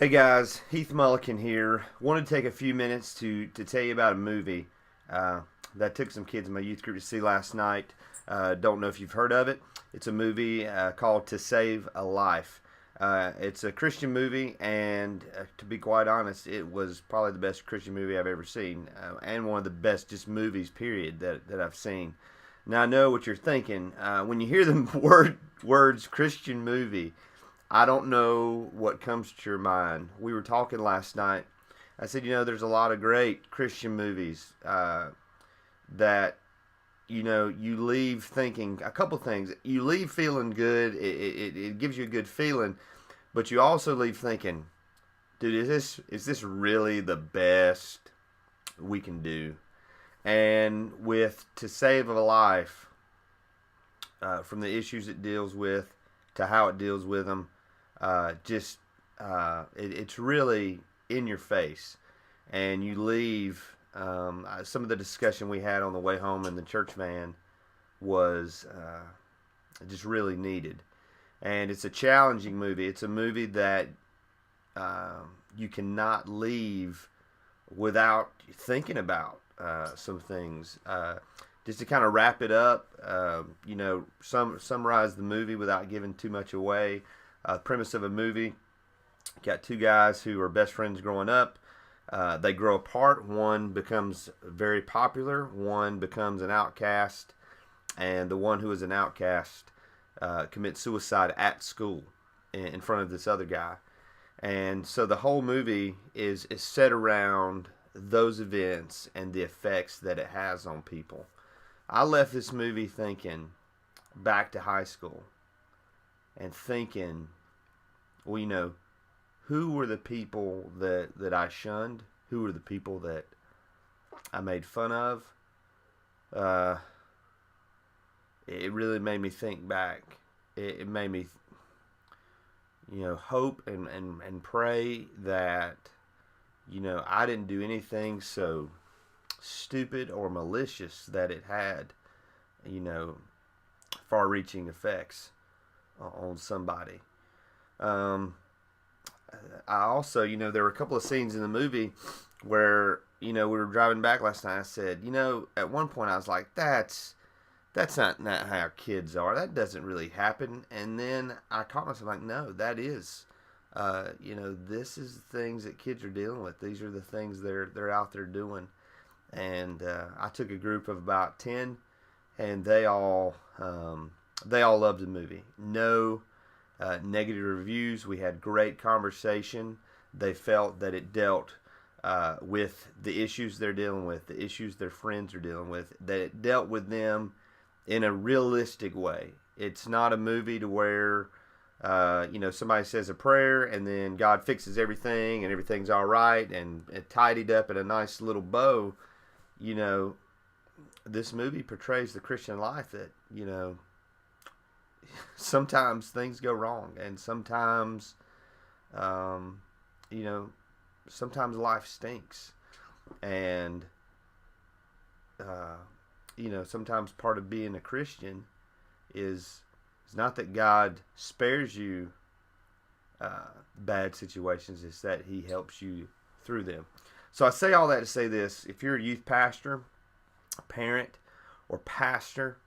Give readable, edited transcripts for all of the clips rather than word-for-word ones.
Hey guys, Heath Mullikin here. Wanted to take a few minutes to tell you about a movie that I took some kids in my youth group to see last night. Don't know if you've heard of it. It's a movie called To Save a Life. It's a Christian movie, and to be quite honest, it was probably the best Christian movie I've ever seen, and one of the best just movies, period, that I've seen. Now I know what you're thinking when you hear the words Christian movie. I don't know what comes to your mind. We were talking last night. I said, there's a lot of great Christian movies that, you leave thinking a couple things. You leave feeling good. It gives you a good feeling, but you also leave thinking, dude, is this really the best we can do? And with To Save a Life, from the issues it deals with to how it deals with them, it's really in your face, and you leave. Some of the discussion we had on the way home in the church van was just really needed, and it's a challenging movie. It's a movie that you cannot leave without thinking about some things. Just to kind of wrap it up, summarize the movie without giving too much away. Premise of a movie: got two guys who are best friends growing up. They grow apart. One becomes very popular. One becomes an outcast, and the one who is an outcast commits suicide at school in front of this other guy. And so the whole movie is set around those events and the effects that it has on people. I left this movie thinking back to high school and thinking, well, who were the people that I shunned? Who were the people that I made fun of? It really made me think back. It made me, hope and pray that, I didn't do anything so stupid or malicious that it had, far-reaching effects on somebody. I also, there were a couple of scenes in the movie where, we were driving back last night. I said, at one point I was like, that's not how kids are. That doesn't really happen. And then I caught myself like, no, that is. This is the things that kids are dealing with. These are the things they're out there doing. And I took a group of about 10, and they all loved the movie. No negative reviews. We had great conversation. They felt that it dealt with the issues they're dealing with, the issues their friends are dealing with, that it dealt with them in a realistic way. It's not a movie to where somebody says a prayer and then God fixes everything and everything's all right and tidied up in a nice little bow. This movie portrays the Christian life that, sometimes things go wrong, and sometimes, sometimes life stinks, and, sometimes part of being a Christian is not that God spares you bad situations, it's that He helps you through them. So I say all that to say this: if you're a youth pastor, parent, or pastor,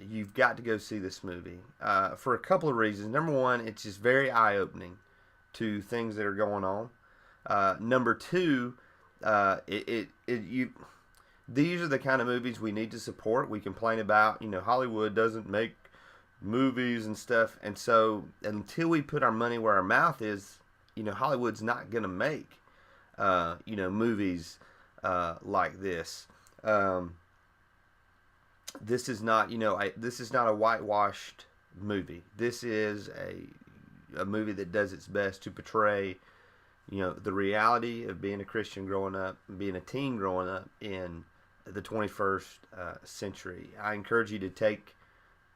you've got to go see this movie for a couple of reasons. Number one, it's just very eye-opening to things that are going on. Number two, these are the kind of movies we need to support. We complain about, Hollywood doesn't make movies and stuff, and so until we put our money where our mouth is, Hollywood's not going to make, movies like this. This is not, this is not a whitewashed movie. This is a movie that does its best to portray, the reality of being a Christian growing up, being a teen growing up in the 21st century. I encourage you to take,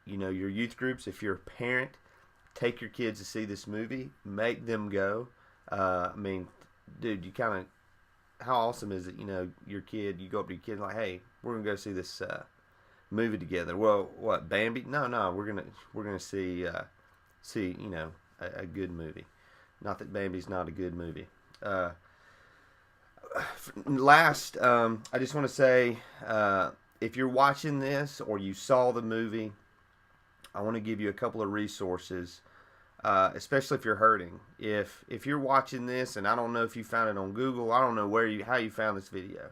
your youth groups. If you're a parent, take your kids to see this movie. Make them go. Dude, how awesome is it? Your kid, you go up to your kid and like, hey, we're gonna go see this movie together. Well, what, Bambi? No, we're gonna see a good movie. Not that Bambi's not a good movie. Last, I just want to say, if you're watching this or you saw the movie, I want to give you a couple of resources, especially if you're hurting. If you're watching this, and I don't know if you found it on Google, I don't know how you found this video.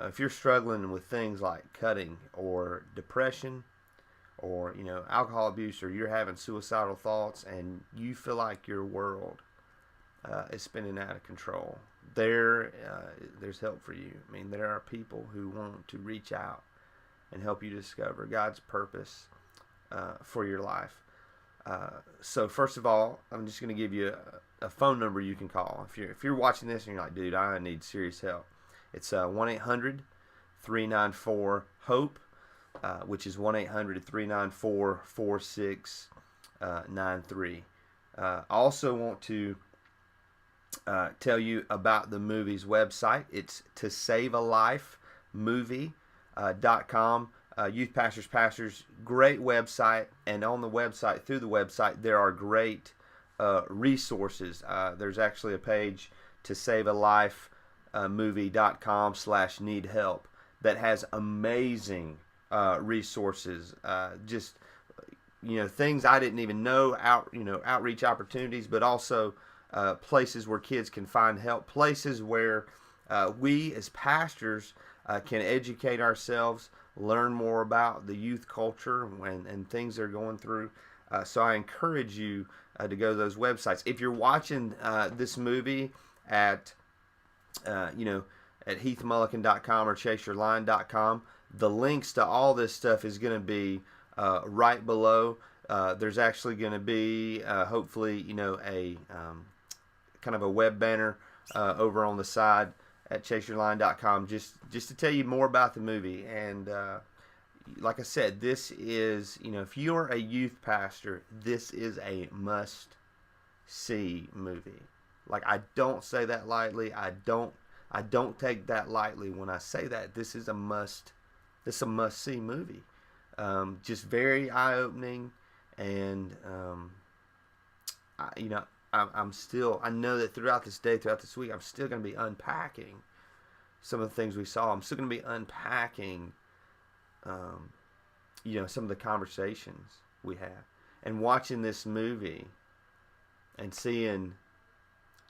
If you're struggling with things like cutting or depression, or alcohol abuse, or you're having suicidal thoughts, and you feel like your world is spinning out of control, there's help for you. I mean, there are people who want to reach out and help you discover God's purpose for your life. So first of all, I'm just going to give you a phone number you can call. If you're watching this and you're like, dude, I need serious help, it's 1-800-394-HOPE, which is 1-800-394-4693. I also want to tell you about the movie's website. It's Tosavealifereview.m4v.com. Youth Pastors, great website, and on the website, through the website, there are great resources. There's actually a page, tosavealifereview.com/need help, that has amazing resources, just things I didn't even know, outreach opportunities, but also places where kids can find help, places where we as pastors can educate ourselves, learn more about the youth culture and things they're going through. So I encourage you to go to those websites. If you're watching this movie at heathmullikin.com or chaseyourline.com, the links to all this stuff is going to be right below. There's actually going to be hopefully a kind of a web banner over on the side at chaseyourline.com, just to tell you more about the movie. And like I said, this is, if you're a youth pastor, this is a must-see movie. Like, I don't say that lightly. I don't take that lightly when I say that. This is a must-see movie. Just very eye-opening, and I know that throughout this day, throughout this week, I'm still going to be unpacking some of the things we saw. I'm still going to be unpacking, some of the conversations we had, and watching this movie and seeing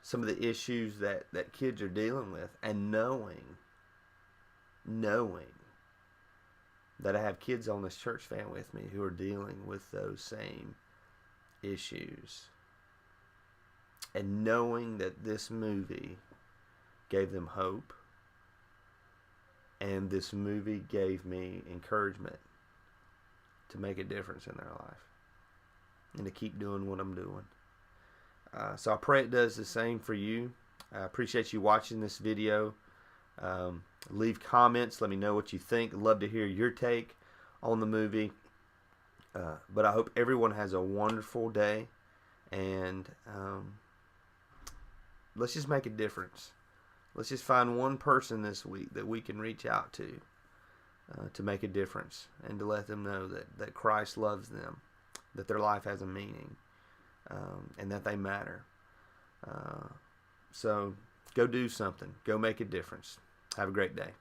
some of the issues that kids are dealing with, and knowing that I have kids on this church fan with me who are dealing with those same issues, and knowing that this movie gave them hope, and this movie gave me encouragement to make a difference in their life and to keep doing what I'm doing. So I pray it does the same for you. I appreciate you watching this video. Leave comments. Let me know what you think. Love to hear your take on the movie. But I hope everyone has a wonderful day. And let's just make a difference. Let's just find one person this week that we can reach out to make a difference, and to let them know that Christ loves them, that their life has a meaning, and that they matter. So go do something. Go make a difference. Have a great day.